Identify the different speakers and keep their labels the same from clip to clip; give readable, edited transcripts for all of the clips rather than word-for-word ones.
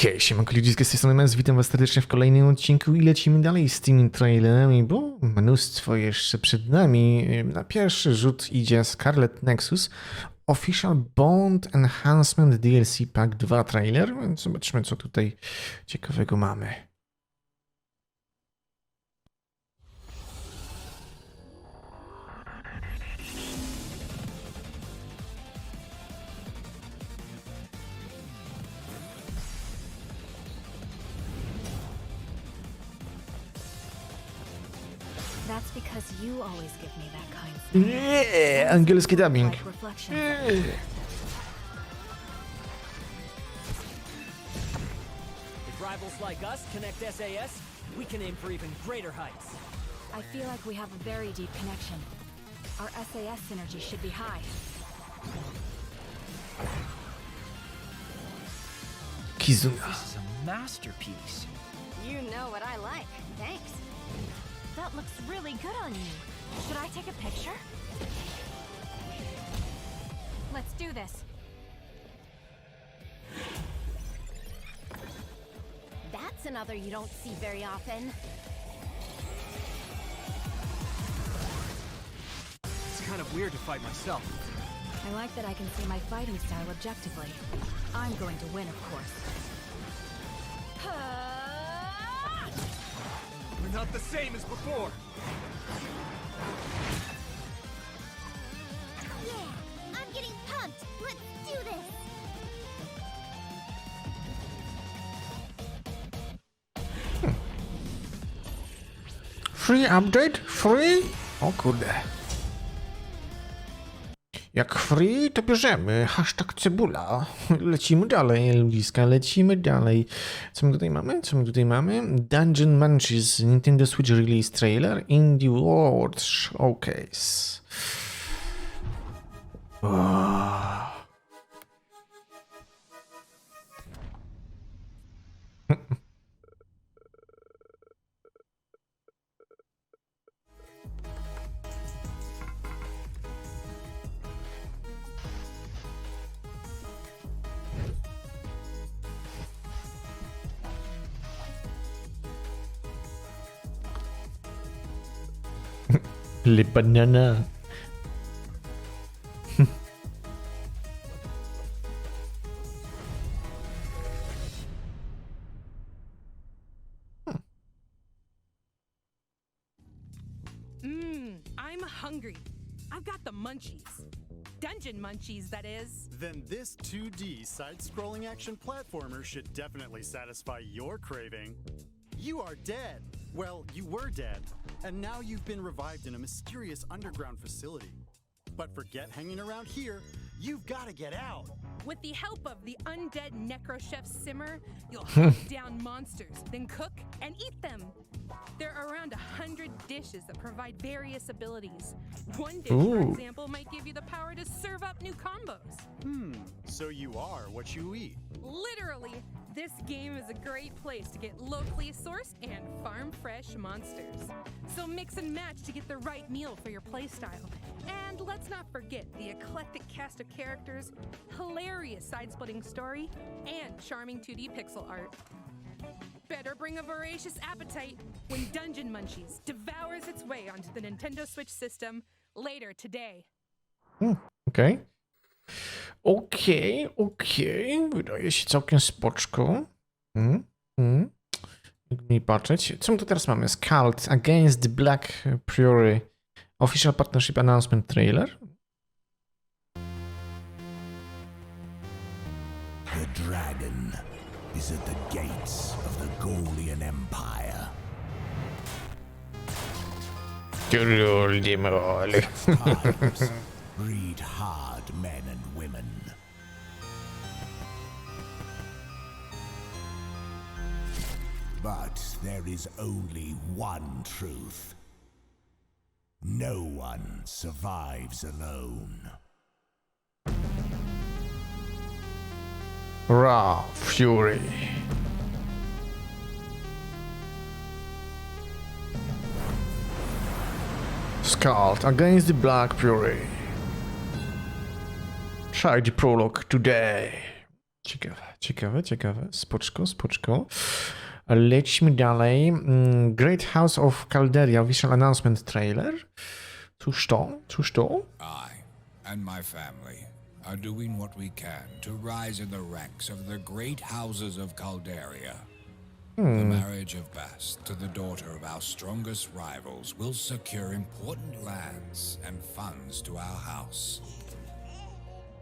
Speaker 1: Hej, siemanko ludziska, z tej strony Mez, witam was serdecznie w kolejnym odcinku i lecimy dalej z tymi trailerami, bo mnóstwo jeszcze przed nami. Na pierwszy rzut idzie Scarlet Nexus Official Bond Enhancement DLC Pack 2 trailer, więc zobaczmy co tutaj ciekawego mamy.
Speaker 2: That's because you always give me that kind of
Speaker 1: Yeah, angielski dubbing.
Speaker 2: reflection.
Speaker 3: If rivals like us connect SAS, we can aim for even greater heights.
Speaker 2: I feel like we have a very deep connection. Our SAS synergy should be high.
Speaker 1: Kizuna.
Speaker 3: This is a masterpiece.
Speaker 2: You know what I like. Thanks. That looks really good on you. Should I take a picture? Let's do this. That's another you don't see very often.
Speaker 3: It's kind of weird to fight myself.
Speaker 2: I like that I can see my fighting style objectively. I'm going to win, of course.
Speaker 3: We're not the same as before.
Speaker 4: Yeah, I'm getting pumped. Let's do this.
Speaker 1: Free update? Free? O kurde. Jak free, to bierzemy. Hashtag cebula. Lecimy dalej, ludziska, lecimy dalej. Co my tutaj mamy? Co my tutaj mamy? Dungeon Munchies, Nintendo Switch Release Trailer, Indie World Showcase. Oh. Le banana.
Speaker 5: I'm hungry. I've got the munchies. Dungeon munchies, that is.
Speaker 6: Then this 2D side-scrolling action platformer should definitely satisfy your craving. You are dead. Well, you were dead, and now you've been revived in a mysterious underground facility. But forget hanging around here. You've got to get out.
Speaker 5: With the help of the undead necro chef Simmer, you'll hunt down monsters, then cook and eat them. There are around 100 dishes that provide various abilities. One dish, for
Speaker 1: Ooh.
Speaker 5: example, might give you the power to serve up new combos.
Speaker 6: So you are what you eat.
Speaker 5: Literally, this game is a great place to get locally sourced and farm-fresh monsters. So mix and match to get the right meal for your playstyle. And let's not forget the eclectic cast of characters, hilarious side-splitting story, and charming 2D pixel art. Better bring a voracious appetite when Dungeon Munchies devours its way onto the Nintendo Switch system later today.
Speaker 1: Okej. Okej. Wydaje się całkiem spoczko. Jak mi patrzeć. Co my tu teraz mamy? Scald Against the Black Fury Official Partnership Announcement Trailer.
Speaker 7: The dragon is at the gates of the Gaulian Empire.
Speaker 1: Król Demol.
Speaker 7: Times breed hard men and women. But there is only one truth. No one survives alone.
Speaker 1: Raw Fury. Scald Against the Black Fury. Try the prologue today. Ciekawe. Spoczko. Lećmy dalej. Great House of Calderia Official Announcement Trailer. Cóż to?
Speaker 7: I and my family are doing what we can to rise in the ranks of the great houses of Calderia. The marriage of Bast to the daughter of our strongest rivals will secure important lands and funds to our house.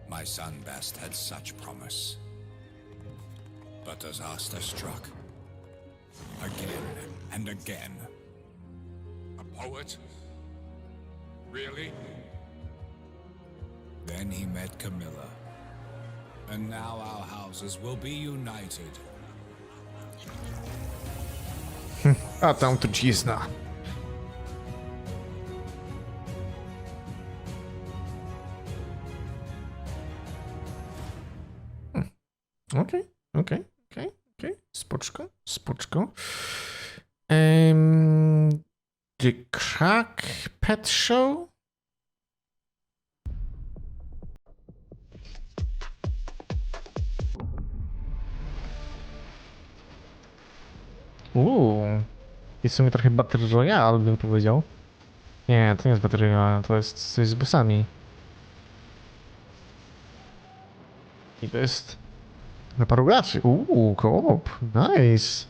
Speaker 7: My son Bast had such promise. But disaster struck. Again and again.
Speaker 8: A poet? Really?
Speaker 7: Then he met Camilla. And now our houses will be united.
Speaker 1: A tam trucizna. Okej. Spoczko. The Crack Pet Show? Jest w sumie trochę Battle Royale, bym powiedział. Nie, to nie jest Battle Royale, to jest coś z bossami. I to jest na paru graczy. Co-op. Nice.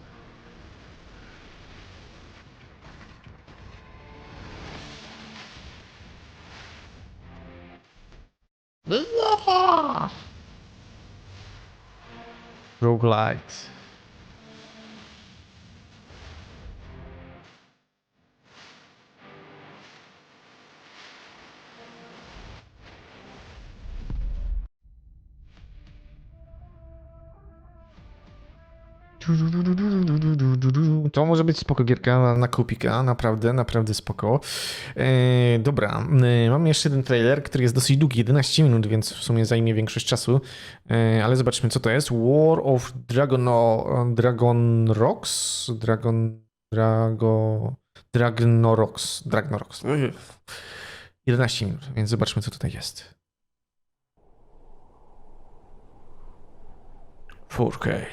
Speaker 1: Roguelite. To może być spoko gierka na kupika, naprawdę spoko. Dobra, mam jeszcze jeden trailer, który jest dosyć długi, 11 minut, więc w sumie zajmie większość czasu. Ale zobaczmy, co to jest. War of Dragonrocks? Dragonrocks. 11 minut, więc zobaczmy, co tutaj jest. 4K.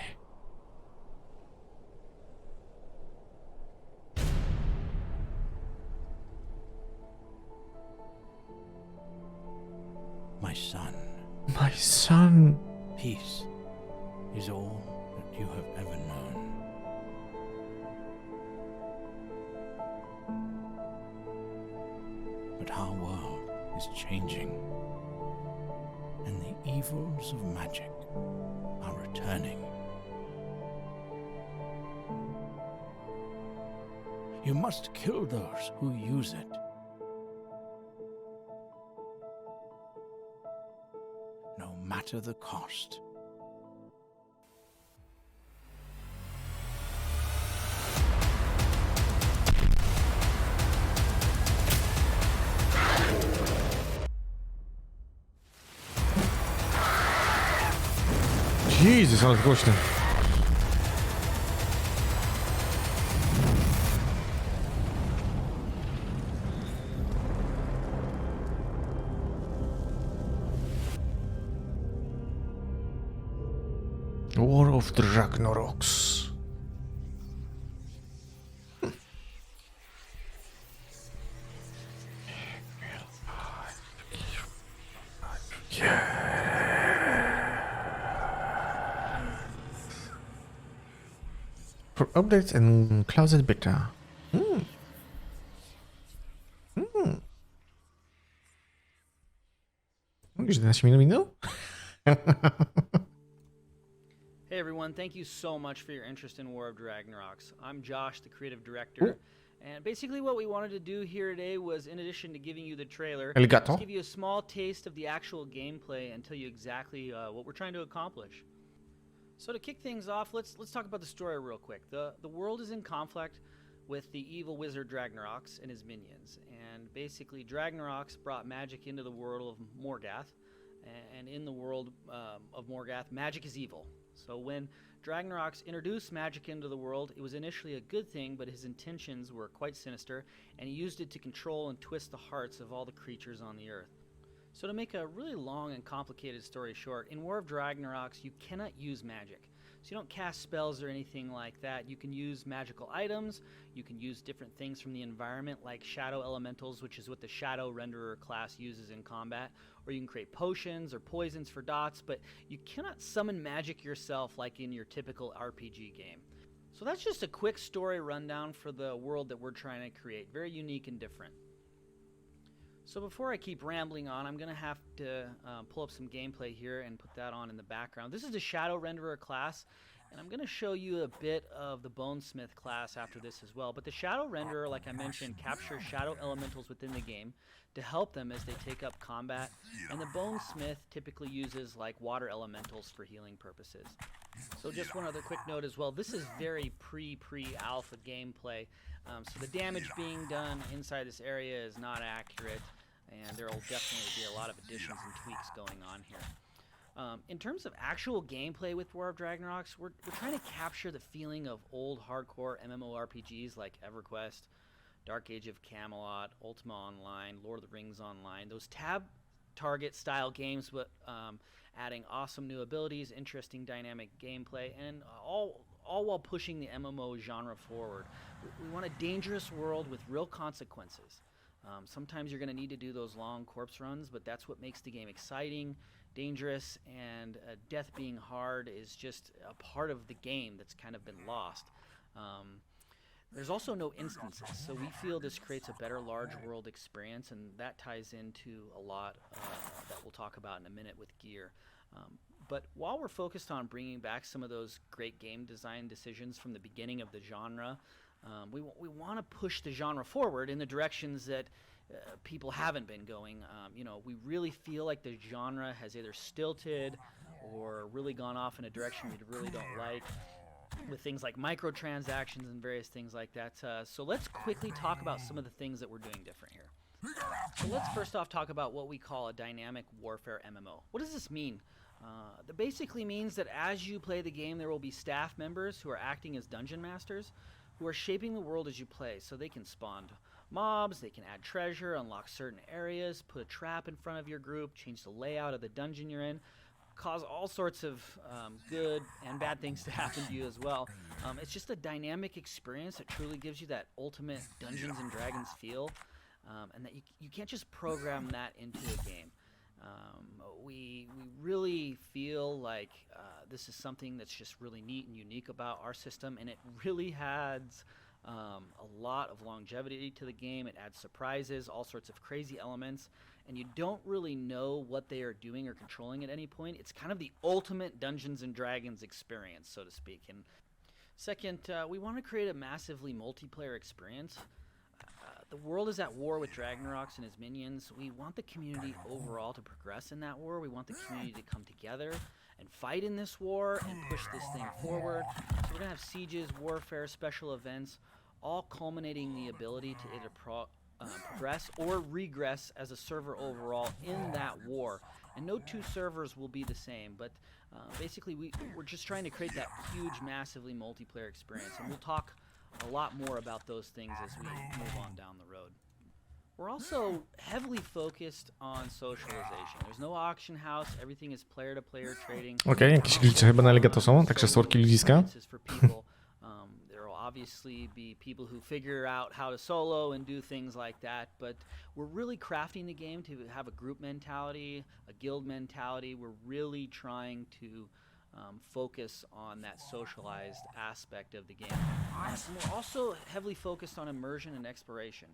Speaker 9: My son,
Speaker 10: Peace is all that you have ever known. But our world is changing, and the evils of magic are returning. You must kill those who use it. No matter the cost.
Speaker 1: Jezus, ale głośno. War of Dragonrocks. For updates and closet beta. Już 11 minut minął?
Speaker 11: Hey everyone, thank you so much for your interest in War of Dragonrocks. I'm Josh, the creative director, and basically what we wanted to do here today was, in addition to giving you the trailer, just give you a small taste of the actual gameplay and tell you exactly what we're trying to accomplish. So to kick things off, let's talk about the story real quick. The world is in conflict with the evil wizard Dragonrocks and his minions, and basically Dragonrocks brought magic into the world of Morgath, and in the world of Morgath, magic is evil. So when Dragonrocks introduced magic into the world, it was initially a good thing, but his intentions were quite sinister, and he used it to control and twist the hearts of all the creatures on the earth. So to make a really long and complicated story short, in War of Ragnaroks, you cannot use magic. So you don't cast spells or anything like that. You can use magical items, you can use different things from the environment like shadow elementals, which is what the shadow renderer class uses in combat, or you can create potions or poisons for dots, but you cannot summon magic yourself like in your typical RPG game. So that's just a quick story rundown for the world that we're trying to create, very unique and different. So before I keep rambling on, I'm going to have to pull up some gameplay here and put that on in the background. This is the Shadow Renderer class, and I'm going to show you a bit of the Bonesmith class after this as well. But the Shadow Renderer, like I mentioned, captures shadow elementals within the game to help them as they take up combat, and the Bonesmith typically uses like water elementals for healing purposes. So just one other quick note as well, this is very pre-alpha gameplay, so the damage being done inside this area is not accurate, and there will definitely be a lot of additions and tweaks going on here. In terms of actual gameplay with War of Ragnaroks, we're trying to capture the feeling of old hardcore MMORPGs like EverQuest, Dark Age of Camelot, Ultima Online, Lord of the Rings Online, those tab target style games, but adding awesome new abilities, interesting dynamic gameplay, and all while pushing the MMO genre forward. We want a dangerous world with real consequences. Sometimes you're going to need to do those long corpse runs, but that's what makes the game exciting, dangerous, and death being hard is just a part of the game that's kind of been lost. There's also no instances, so we feel this creates a better large world experience, and that ties into a lot that we'll talk about in a minute with gear. But while we're focused on bringing back some of those great game design decisions from the beginning of the genre, we want to push the genre forward in the directions that people haven't been going. We really feel like the genre has either stilted or really gone off in a direction we really don't like, with things like microtransactions and various things like that. So let's quickly talk about some of the things that we're doing different here. So let's first off talk about what we call a dynamic warfare MMO. What does this mean? That basically means that as you play the game, there will be staff members who are acting as dungeon masters who are shaping the world as you play. So they can spawn mobs, they can add treasure, unlock certain areas, put a trap in front of your group, change the layout of the dungeon you're in, cause all sorts of good and bad things to happen to you as well. It's just a dynamic experience that truly gives you that ultimate Dungeons and Dragons feel, and that you can't just program that into a game. We really feel like this is something that's just really neat and unique about our system, and it really adds a lot of longevity to the game. It adds surprises, all sorts of crazy elements, and you don't really know what they are doing or controlling at any point. It's kind of the ultimate Dungeons and Dragons experience, so to speak. And second, we want to create a massively multiplayer experience. The world is at war with Ragnaroks and his minions. We want the community overall to progress in that war. We want the community to come together and fight in this war and push this thing forward. So we're going to have sieges, warfare, special events, all culminating the ability to either progress or regress as a server overall in that war. And no two servers will be the same, but basically we're just trying to create that huge, massively multiplayer experience. And we'll talk a lot more about those things as we move on down the road. We're also heavily focused on socialization. There's no auction house, everything is player-to-player trading.
Speaker 1: Okej, jakieś glicze chyba na Legato są, tak krzesłorki ludziska.
Speaker 11: There will obviously be people who figure out how to solo and do things like that, but we're really crafting the game to have a group mentality, a guild mentality. We're really trying to focus on that socialized aspect of the game. And we're also heavily focused on immersion and exploration.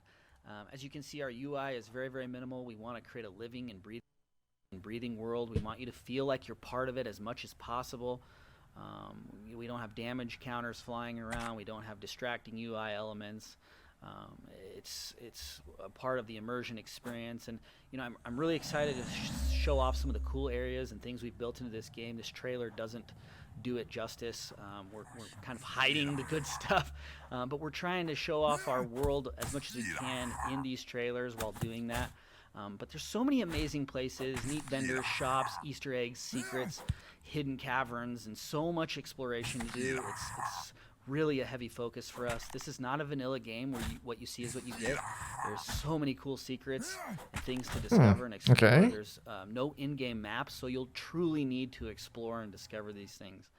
Speaker 11: As you can see, our UI is very, very minimal. We want to create a living and breathing world. We want you to feel like you're part of it as much as possible. We don't have damage counters flying around. We don't have distracting UI elements. It's a part of the immersion experience, and I'm really excited to show off some of the cool areas and things we've built into this game. This trailer doesn't do it justice. We're kind of hiding the good stuff, but we're trying to show off our world as much as we can in these trailers while doing that. But there's so many amazing places, neat vendors, shops, Easter eggs, secrets, hidden caverns, and so much exploration to do. It's really a heavy focus for us. This is not a vanilla game where what you see is what you get. There's so many cool secrets and things to discover and explore.
Speaker 1: Okay.
Speaker 11: There's no in-game maps, so you'll truly need to explore and discover these things.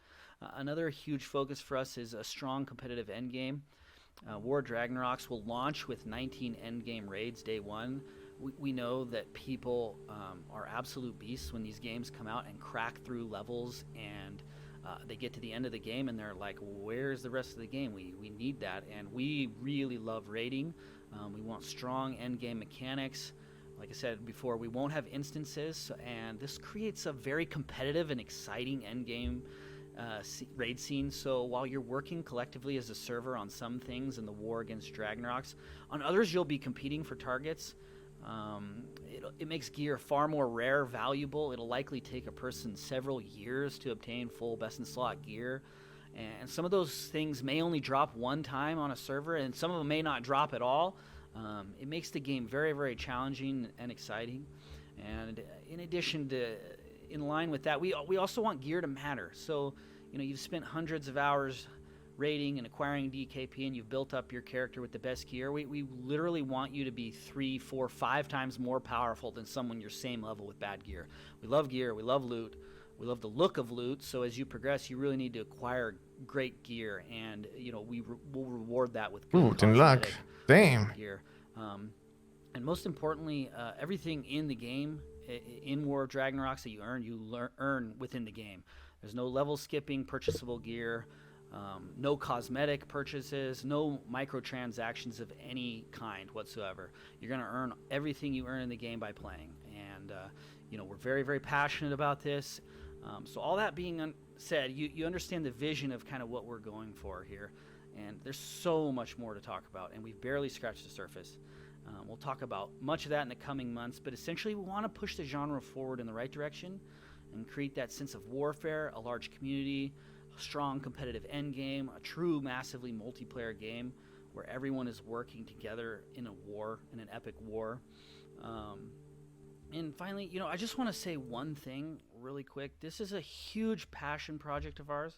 Speaker 11: Another huge focus for us is a strong competitive endgame. War of Ragnaroks will launch with 19 endgame raids day one. We know that people are absolute beasts when these games come out and crack through levels, and they get to the end of the game and they're like, where's the rest of the game? We need that, and we really love raiding. We want strong endgame mechanics. Like I said before, we won't have instances, and this creates a very competitive and exciting endgame raid scene. So while you're working collectively as a server on some things in the war against Ragnaroks, on others you'll be competing for targets. It makes gear far more rare, valuable. It'll likely take a person several years to obtain full best in slot gear, and some of those things may only drop one time on a server, and some of them may not drop at all. It makes the game very, very challenging and exciting. And in addition to, in line with that, we also want gear to matter. So, you know, you've spent hundreds of hours raiding and acquiring DKP, and you've built up your character with the best gear. We literally want you to be 3, 4, 5 times more powerful than someone your same level with bad gear. We love gear, we love loot, we love the look of loot, so as you progress you really need to acquire great gear, and you know, we'll reward that with good
Speaker 1: Ten luck. Damn.
Speaker 11: gear. And most importantly, everything in the game, in War of Ragnaroks that you earn within the game. There's no level skipping, purchasable gear, no cosmetic purchases, no microtransactions of any kind whatsoever. You're going to earn everything you earn in the game by playing. And, you know, we're very, very passionate about this. So all that being said, you understand the vision of kind of what we're going for here. And there's so much more to talk about, and we've barely scratched the surface. We'll talk about much of that in the coming months, but essentially we want to push the genre forward in the right direction and create that sense of warfare, a large community, a strong competitive endgame, a true massively multiplayer game where everyone is working together in a war, in an epic war. And finally, you know, I just want to say one thing really quick. This is a huge passion project of ours.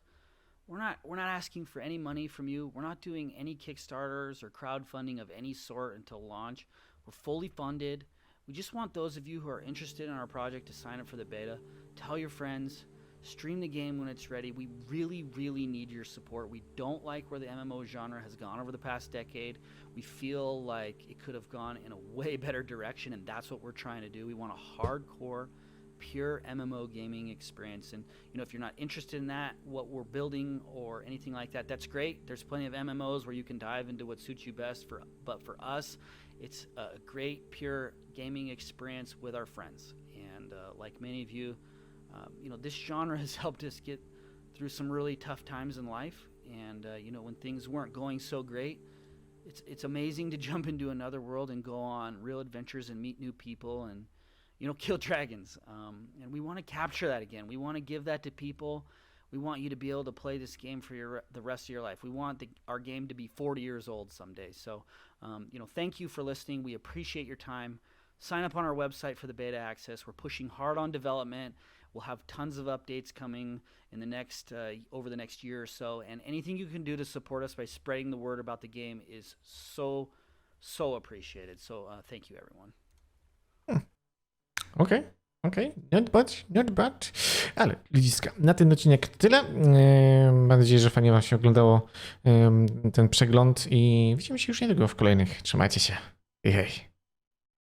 Speaker 11: We're not asking for any money from you. We're not doing any Kickstarters or crowdfunding of any sort until launch. We're fully funded. We just want those of you who are interested in our project to sign up for the beta. Tell your friends. Stream the game when it's ready. We really, really need your support. We don't like where the MMO genre has gone over the past decade. We feel like it could have gone in a way better direction, and that's what we're trying to do. We want a hardcore, pure MMO gaming experience. And you know, if you're not interested in that, what we're building or anything like that, that's great. There's plenty of MMOs where you can dive into what suits you best. But for us, it's a great, pure gaming experience with our friends. And like many of you, you know, this genre has helped us get through some really tough times in life. And you know, when things weren't going so great, it's amazing to jump into another world and go on real adventures and meet new people and, you know, kill dragons. And we want to capture that again. We want to give that to people. We want you to be able to play this game for the rest of your life. We want our game to be 40 years old someday. So, you know, thank you for listening. We appreciate your time. Sign up on our website for the beta access. We're pushing hard on development. We'll have tons of updates coming in the next over the next year or so. And anything you can do to support us by spreading the word about the game is so appreciated. So thank you, everyone.
Speaker 1: Okej, not bad. Ale ludziska, na ten odcinek tyle. Mam nadzieję, że fajnie wam się oglądało ten przegląd i widzimy się już niedługo w kolejnych. Trzymajcie się. Hej.